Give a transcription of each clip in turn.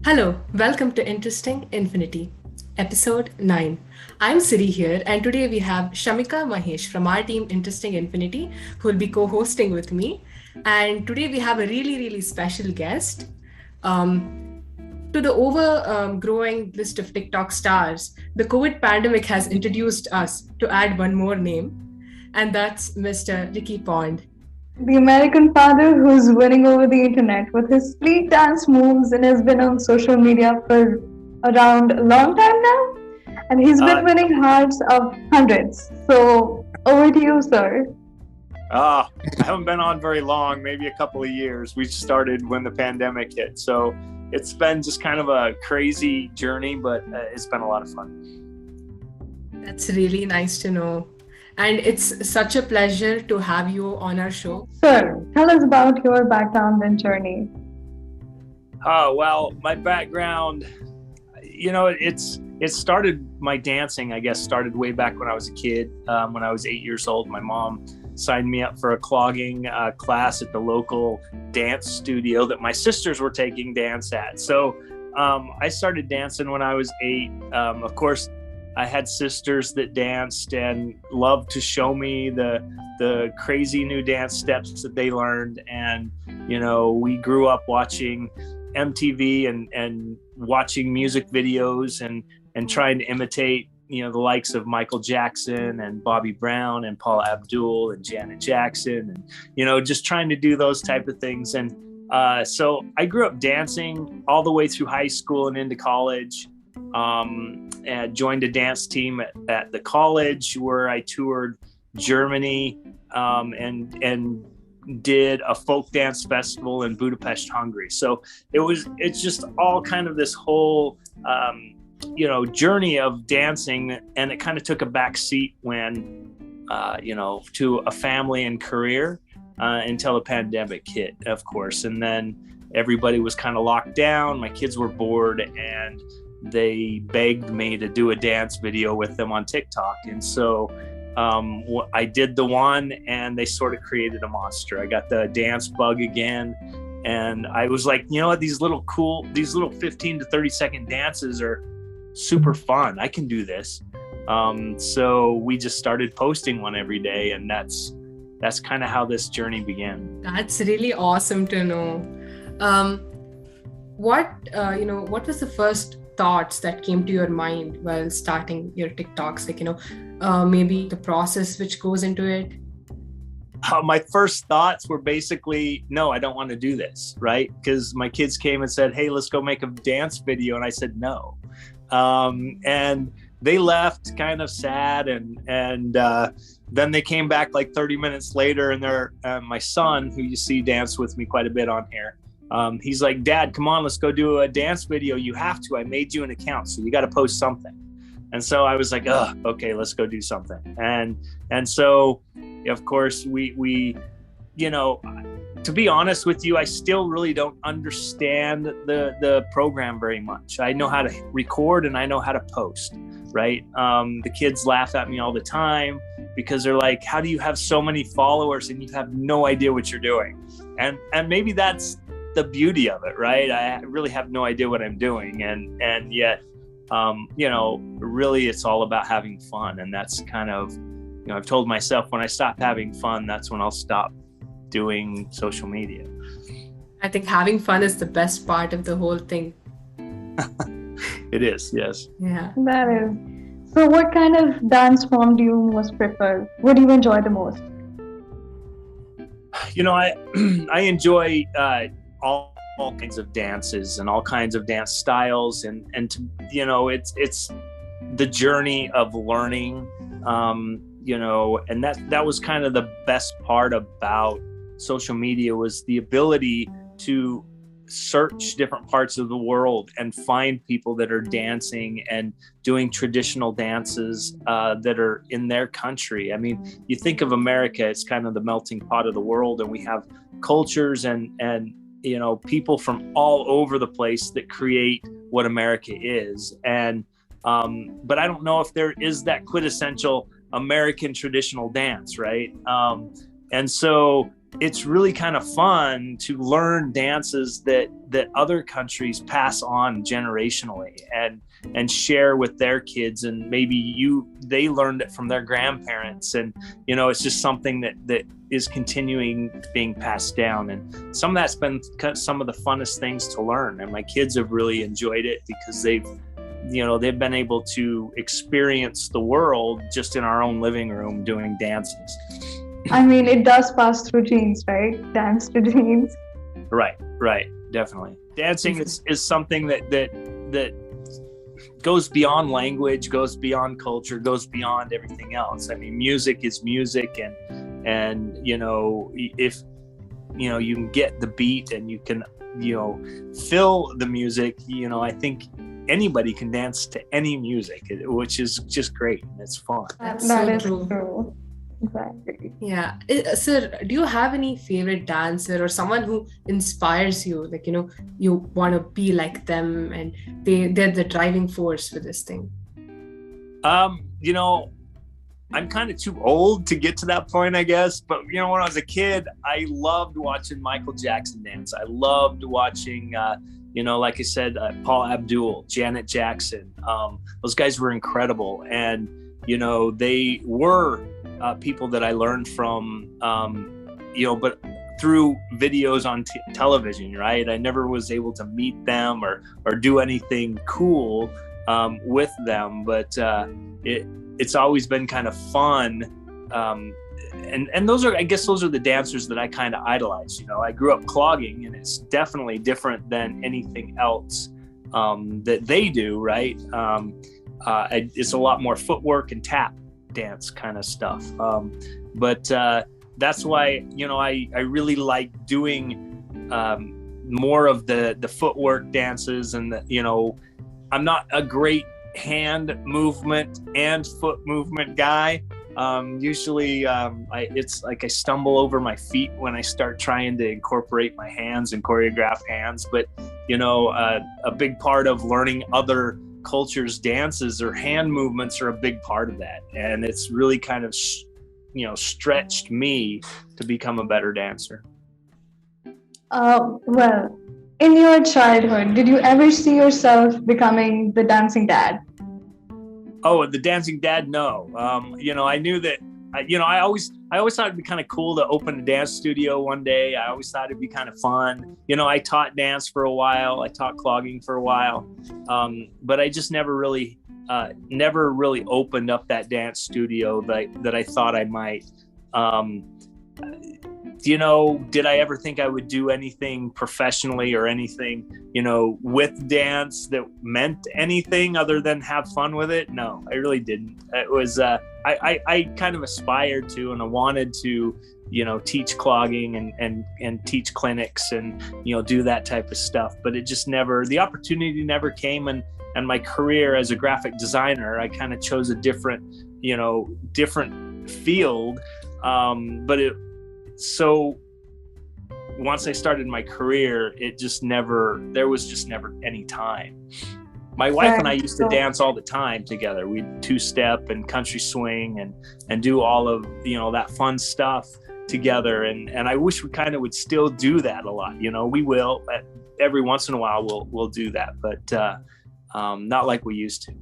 Hello, welcome to Interesting Infinity, episode 9. I'm Siri here, and today we have Shamika Mahesh from our team Interesting Infinity who will be co hosting with me. And today we have a really special guest. Um, to the growing list of TikTok stars, the COVID pandemic has introduced us to add one more name, and that's Mr. Ricky Pond. The American father who's winning over the internet with his fleet dance moves and has been on social media for around a long time now. And he's Uh, been winning hearts of hundreds. So over to you, sir. I haven't been on very long, maybe a couple of years. We started when the pandemic hit. So it's been just kind of a crazy journey, but it's been a lot of fun. That's really nice to know. And it's such a pleasure to have you on our show. Sir, tell us about your background and journey. Well, my background, it started, my dancing, I guess, started way back when I was a kid. When I was 8 years old, my mom signed me up for a clogging class at the local dance studio that my sisters were taking dance at. So I started dancing when I was 8. Of course, I had sisters that danced and loved to show me the crazy new dance steps that they learned. And, we grew up watching MTV and watching music videos and trying to imitate, the likes of Michael Jackson and Bobby Brown and Paula Abdul and Janet Jackson and, just trying to do those type of things. And so I grew up dancing all the way through high school and into college. And joined a dance team at the college where I toured Germany and did a folk dance festival in Budapest, Hungary. So it's just all kind of this whole journey of dancing, and it kind of took a back seat when to a family and career until the pandemic hit, of course. And then everybody was kind of locked down. My kids were bored, and they begged me to do a dance video with them on TikTok. And so I did the one, and they sort of created a monster. I got the dance bug again. And I was like, you know what, these little 15 to 30 second dances are super fun. I can do this. So we just started posting one every day. And that's kind of how this journey began. That's really awesome to know. What was the first thoughts that came to your mind while starting your TikToks? Maybe the process which goes into it. My first thoughts were basically, no, I don't want to do this, right? Because my kids came and said, hey, let's go make a dance video. And I said, no. And they left kind of sad. And then they came back like 30 minutes later, and my son, who you see dance with me quite a bit on here, he's like, Dad, come on, let's go do a dance video. You have to. I made you an account, so you got to post something. And so I was like, oh, okay, let's go do something. And so, of course, we to be honest with you, I still really don't understand the program very much. I know how to record and I know how to post, right? The kids laugh at me all the time because they're like, how do you have so many followers and you have no idea what you're doing? And maybe that's the beauty of it, right? I really have no idea what I'm doing, and yet really it's all about having fun. And that's kind of, I've told myself, when I stop having fun, that's when I'll stop doing social media. I think having fun is the best part of the whole thing. It is, yes. Yeah. That is. So what kind of dance form do you most prefer? What do you enjoy the most? I enjoy all kinds of dances and all kinds of dance styles, and it's the journey of learning, and that was kind of the best part about social media, was the ability to search different parts of the world and find people that are dancing and doing traditional dances that are in their country. I mean, you think of America, it's kind of the melting pot of the world, and we have cultures and people from all over the place that create what America is. And but I don't know if there is that quintessential American traditional dance, right? And so it's really kind of fun to learn dances that other countries pass on generationally and share with their kids, and maybe they learned it from their grandparents, and it's just something that is continuing being passed down. And some of that's been some of the funnest things to learn, and my kids have really enjoyed it because they've been able to experience the world just in our own living room doing dances. I mean, it does pass through genes, right? Dance to genes. Right, definitely. Dancing is something that goes beyond language, goes beyond culture, goes beyond everything else. I mean, music is music, and if you can get the beat and you can feel the music, I think anybody can dance to any music, which is just great, and it's fun. That so is true. true. Exactly. Yeah. Sir, do you have any favorite dancer or someone who inspires you? Like, you want to be like them and they're the driving force for this thing. I'm kind of too old to get to that point, I guess. But, when I was a kid, I loved watching Michael Jackson dance. I loved watching, like I said, Paul Abdul, Janet Jackson. Those guys were incredible. And, they were people that I learned from, but through videos on television, right? I never was able to meet them or do anything cool with them, but it's always been kind of fun. And those are the dancers that I kind of idolize. I grew up clogging, and it's definitely different than anything else that they do, right? It's a lot more footwork and tap dance kind of stuff. But that's why, I really like doing more of the footwork dances, and I'm not a great hand movement and foot movement guy. Usually it's like I stumble over my feet when I start trying to incorporate my hands and choreograph hands. But a big part of learning other cultures' dances or hand movements are a big part of that, and it's really kind of stretched me to become a better dancer. Well, in your childhood, did you ever see yourself becoming the dancing dad? Oh, the dancing dad? No. I knew that. I always thought it'd be kind of cool to open a dance studio one day. I always thought it'd be kind of fun. I taught dance for a while. I taught clogging for a while, but I just never really opened up that dance studio that I thought I might. Did I ever think I would do anything professionally or anything, with dance that meant anything other than have fun with it? No, I really didn't. It was, I kind of aspired to, and I wanted to, teach clogging and teach clinics and, do that type of stuff. But it just the opportunity never came. And my career as a graphic designer, I kind of chose a different field. So once I started my career, there was just never any time. My wife and I used to dance all the time together. We'd two-step and country swing and do all of, that fun stuff together. And I wish we kind of would still do that a lot. We will, every once in a while we'll do that, but not like we used to.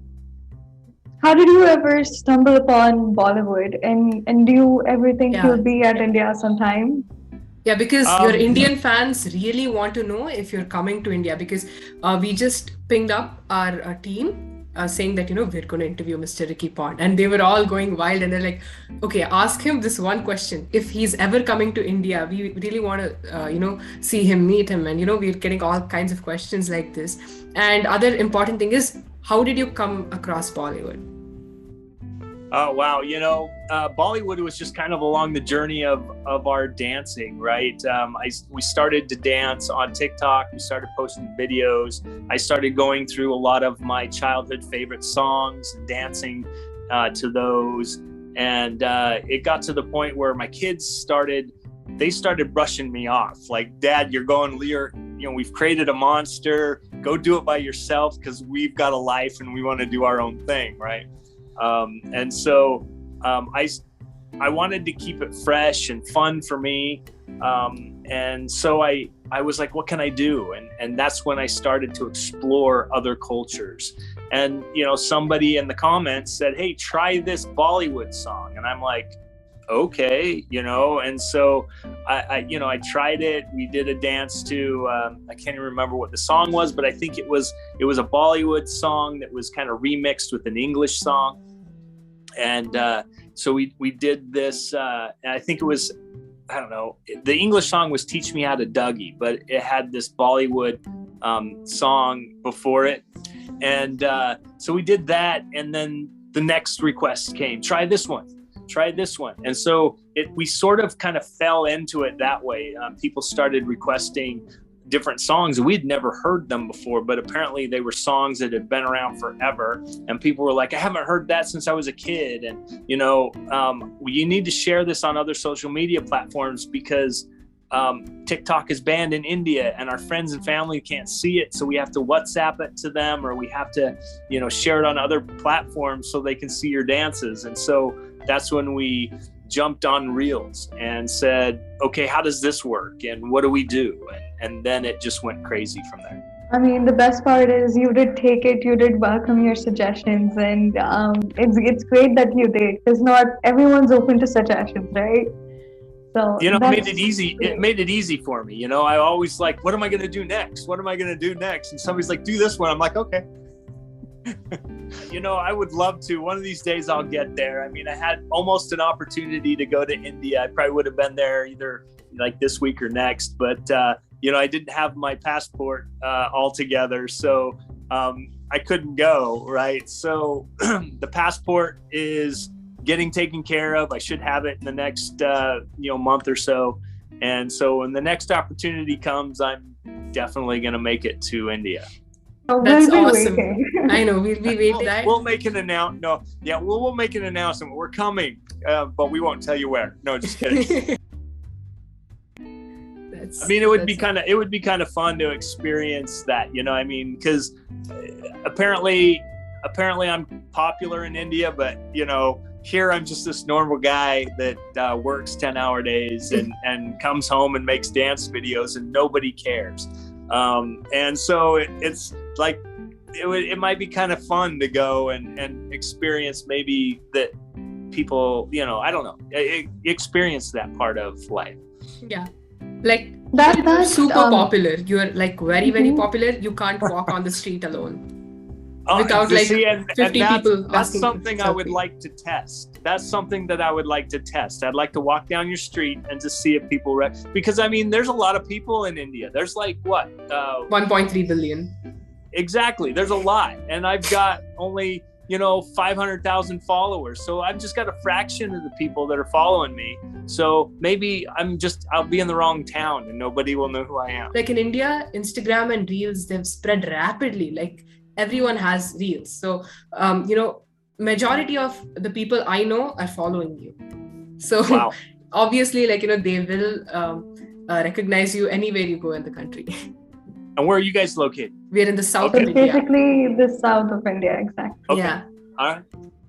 How did you ever stumble upon Bollywood, and do you ever think you'll be at India sometime? Yeah, because your Indian fans really want to know if you're coming to India, because we just pinged up our team saying that, we're going to interview Mr. Ricky Pond, and they were all going wild, and they're like, okay, ask him this one question. If he's ever coming to India, we really want to, see him, meet him. And, we're getting all kinds of questions like this. And other important thing is, how did you come across Bollywood? Oh, wow. Bollywood was just kind of along the journey of our dancing, right? We started to dance on TikTok. We started posting videos. I started going through a lot of my childhood favorite songs and dancing to those. And it got to the point where my kids started brushing me off. Like, Dad, we've created a monster. Go do it by yourself, because we've got a life and we want to do our own thing, right? And so I wanted to keep it fresh and fun for me. And so I was like, what can I do? And that's when I started to explore other cultures. And, somebody in the comments said, hey, try this Bollywood song. And I'm like, okay, and so I tried it. We did a dance to, I can't even remember what the song was, but I think it was a Bollywood song that was kind of remixed with an English song. And so we did this, and I think it was, I don't know, the English song was Teach Me How to Dougie, but it had this Bollywood song before it. And so we did that. And then the next request came, try this one. And so we sort of kind of fell into it that way. People started requesting different songs. We'd never heard them before, but apparently they were songs that had been around forever. And people were like, I haven't heard that since I was a kid. And, you need to share this on other social media platforms because TikTok is banned in India and our friends and family can't see it. So we have to WhatsApp it to them, or we have to, share it on other platforms so they can see your dances. And so that's when we jumped on Reels and said, okay, how does this work? And what do we do? And then it just went crazy from there. I mean, the best part is you did take it, you did welcome your suggestions, and it's great that you did, because not everyone's open to suggestions, right? So it made it easy. It made it easy for me. I always like, what am I going to do next? And somebody's like, do this one. I'm like, okay. I would love to. One of these days I'll get there. I mean, I had almost an opportunity to go to India. I probably would have been there either like this week or next, but I didn't have my passport all together, so I couldn't go, right? So the passport is getting taken care of. I should have it in the next month or so. And so when the next opportunity comes, I'm definitely going to make it to India. Oh, That's we'll be awesome. waiting. I know, we'll be waiting. Right? We'll make an announcement. No, yeah, we'll make an announcement. We're coming, but we won't tell you where. No, just kidding. It would be kind of fun to experience that, because apparently I'm popular in India, but here I'm just this normal guy that works 10-hour days and comes home and makes dance videos and nobody cares. And so it's like, it might be kind of fun to go and experience maybe that people, I don't know, experience that part of life. Yeah. Like that's super popular. You're like very, very popular. You can't walk on the street alone. Without like 50 people. That's something I would like to test. That's something that I would like to test. I'd like to walk down your street and just see if people because there's a lot of people in India. There's like what? 1.3 billion. Exactly. There's a lot. And I've got only, 500,000 followers. So I've just got a fraction of the people that are following me. So maybe I'll be in the wrong town and nobody will know who I am. Like in India, Instagram and Reels, they've spread rapidly. Like everyone has Reels. So, majority of the people I know are following you. So wow. Obviously, they will recognize you anywhere you go in the country. And where are you guys located? We're in the south of India. Basically, the south of India, exactly. Okay. Yeah. All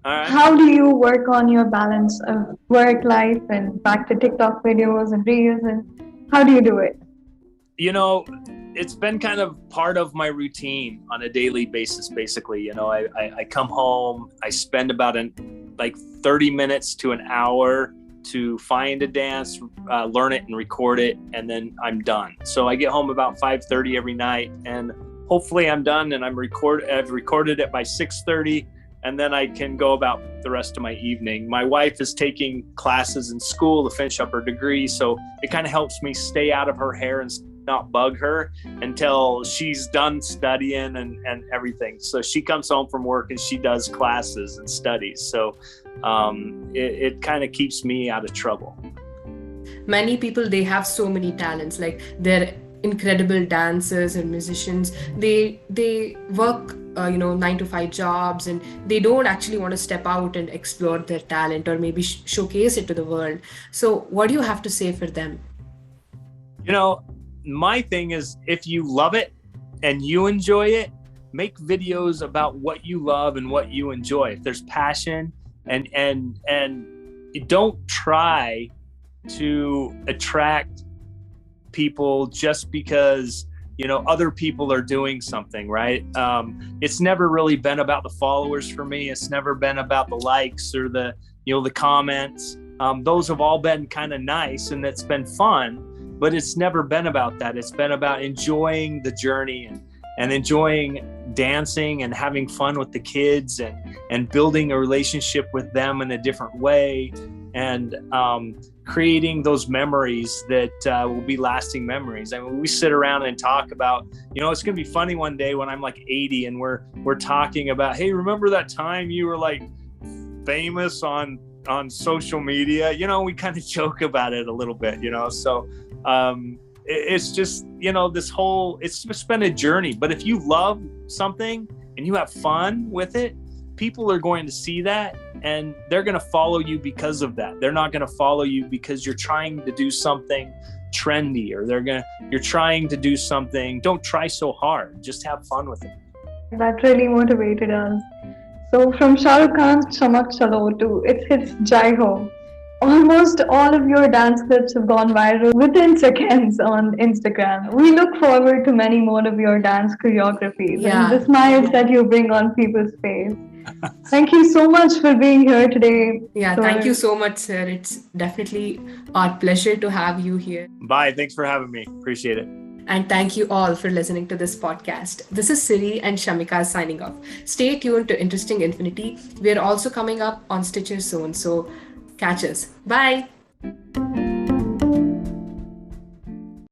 right. How do you work on your balance of work life and back to TikTok videos and Reels, and how do you do it? It's been kind of part of my routine on a daily basis, basically. I come home, I spend about 30 minutes to an hour to find a dance, learn it and record it, and then I'm done. So I get home about 5:30 every night, and hopefully I'm done and I've recorded it by 6:30, and then I can go about the rest of my evening. My wife is taking classes in school to finish up her degree, so it kind of helps me stay out of her hair and not bug her until she's done studying and everything. So she comes home from work and she does classes and studies. So it kind of keeps me out of trouble. Many people, they have so many talents. Like they're incredible dancers and musicians. They work 9-to-5 jobs, and they don't actually want to step out and explore their talent or maybe showcase it to the world. So what do you have to say for them? My thing is, if you love it and you enjoy it, make videos about what you love and what you enjoy. If there's passion and don't try to attract people just because other people are doing something, right? It's never really been about the followers for me. It's never been about the likes or the comments. Those have all been kind of nice and it's been fun, but it's never been about that. It's been about enjoying the journey and enjoying dancing and having fun with the kids and building a relationship with them in a different way, and creating those memories that will be lasting memories. I mean, we sit around and talk about, it's going to be funny one day when I'm like 80 and we're talking about, hey, remember that time you were like famous on social media? We kind of joke about it a little bit, so it's just, it's just been a journey. But if you love something and you have fun with it, people are going to see that and they're going to follow you because of that. They're not going to follow you because you're trying to do something trendy, or you're trying to do something. Don't try so hard. Just have fun with it. That really motivated us. So from Shah Rukh Khan's Chamak Chalo to It Hits Jai Ho, almost all of your dance clips have gone viral within seconds on Instagram. We look forward to many more of your dance choreographies and the smiles that you bring on people's face. Thank you so much for being here today. Yeah, thank you so much, sir. It's definitely our pleasure to have you here. Bye. Thanks for having me. Appreciate it. And thank you all for listening to this podcast. This is Siri and Shamika signing off. Stay tuned to Interesting Infinity. We are also coming up on Stitcher soon, so catch us. Bye.